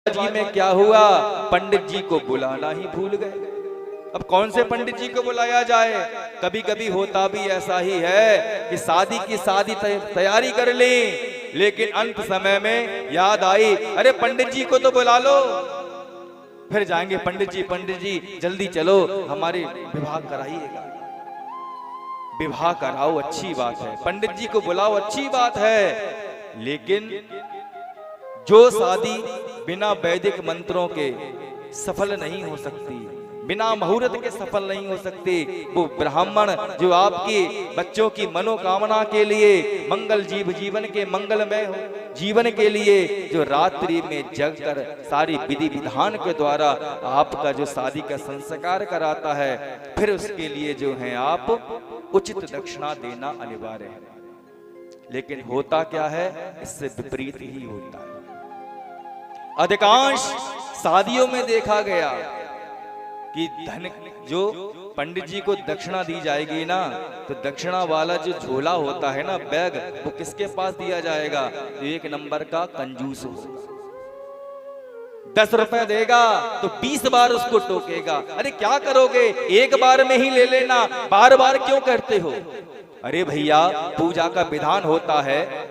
जी में क्या हुआ, पंडित जी को बुलाना ही भूल गए। अब कौन से पंडित जी को बुलाया जाए। कभी कभी होता भी ऐसा ही है कि शादी की तैयारी कर ली, लेकिन अंत समय में याद आई, अरे पंडित जी को तो बुला लो। फिर जाएंगे, पंडित जी जल्दी चलो, हमारे विवाह कराइएगा। विवाह कराओ, अच्छी बात है, पंडित जी को बुलाओ, अच्छी बात है, लेकिन जो शादी बिना वैदिक मंत्रों के सफल नहीं हो सकती, बिना मुहूर्त के सफल नहीं हो सकती, वो ब्राह्मण जो आपके बच्चों की मनोकामना के लिए, मंगल जीवन के मंगलमय हो जीवन के लिए, जो रात्रि में जगकर सारी विधि विधान के द्वारा आपका जो शादी का संस्कार कराता है, फिर उसके लिए जो है आप उचित दक्षिणा देना अनिवार्य है। लेकिन होता क्या है, इससे विपरीत ही होता है। अधिकांश शादियों में देखा गया कि धन, जो पंडित जी को दक्षिणा दी जाएगी ना, तो दक्षिणा वाला जो झोला होता है ना, बैग, वो किसके पास दिया जाएगा, तो एक नंबर का कंजूस होगा। 10 रुपए देगा तो 20 बार उसको टोकेगा, अरे क्या करोगे, एक बार में ही ले लेना, बार बार क्यों करते हो। अरे भैया, पूजा का विधान होता है,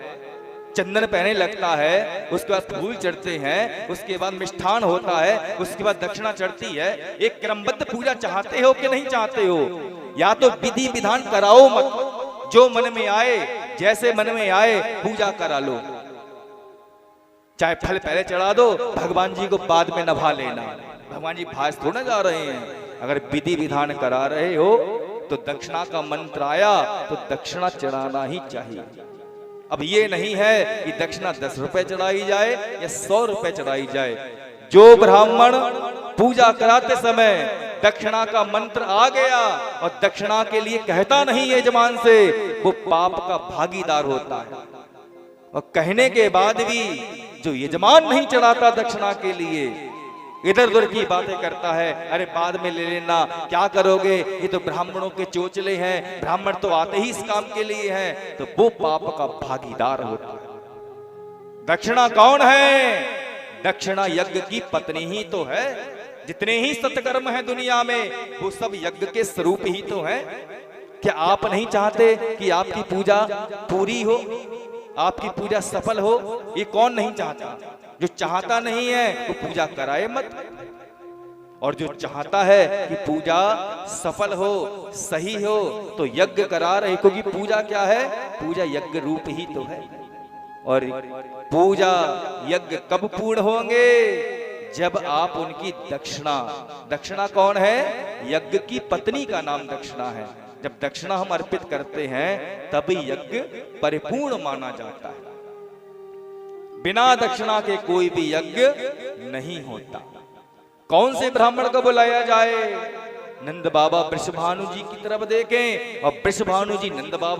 चंदन पहने लगता है, उसके बाद फूल चढ़ते हैं, उसके बाद मिष्ठान होता है, उसके बाद दक्षिणा चढ़ती है। एक क्रमबद्ध पूजा चाहते हो कि नहीं चाहते हो। या तो विधि विधान कराओ मत, जो मन में आए, जैसे मन में आए पूजा करा लो, चाहे फल पहले चढ़ा दो, भगवान जी को बाद में नभा लेना। भगवान जी भास थोड़ा जा रहे हैं। अगर विधि विधान करा रहे हो तो दक्षिणा का मंत्र आया तो दक्षिणा चढ़ाना ही चाहिए। अब ये नहीं है कि दक्षिणा 10 रुपए चढ़ाई जाए या 100 रुपए चढ़ाई जाए। जो ब्राह्मण पूजा कराते समय दक्षिणा का मंत्र आ गया और दक्षिणा के लिए कहता नहीं यजमान से, वो पाप का भागीदार होता है। और कहने के बाद भी जो यजमान नहीं चढ़ाता दक्षिणा के लिए, इधर उधर की बातें करता है, अरे बाद में ले लेना, क्या करोगे, ये तो ब्राह्मणों के चोचले हैं, ब्राह्मण तो आते ही इस काम के लिए हैं, तो वो पाप का भागीदार होता है। दक्षिणा कौन है, दक्षिणा यज्ञ की पत्नी ही तो है। जितने ही सत्कर्म हैं दुनिया में, वो सब यज्ञ के स्वरूप ही तो है। क्या आप नहीं चाहते कि आपकी पूजा पूरी हो, आपकी पूजा सफल हो। ये कौन नहीं चाहता। जो चाहता नहीं है वो पूजा कराए मत, और जो चाहता है कि पूजा सफल हो, सही हो, तो यज्ञ करा रहे, क्योंकि पूजा क्या है, पूजा यज्ञ रूप ही तो है। और पूजा यज्ञ कब पूर्ण होंगे, जब आप उनकी दक्षिणा कौन है, यज्ञ की पत्नी का नाम दक्षिणा है। जब दक्षिणा हम अर्पित करते हैं तभी यज्ञ परिपूर्ण माना जाता है। बिना दक्षिणा के कोई भी यज्ञ नहीं होता। कौन से ब्राह्मण को बुलाया जाए, नंद बाबा वृषभानु जी की तरफ देखें, और वृषभानु जी नंद बाबा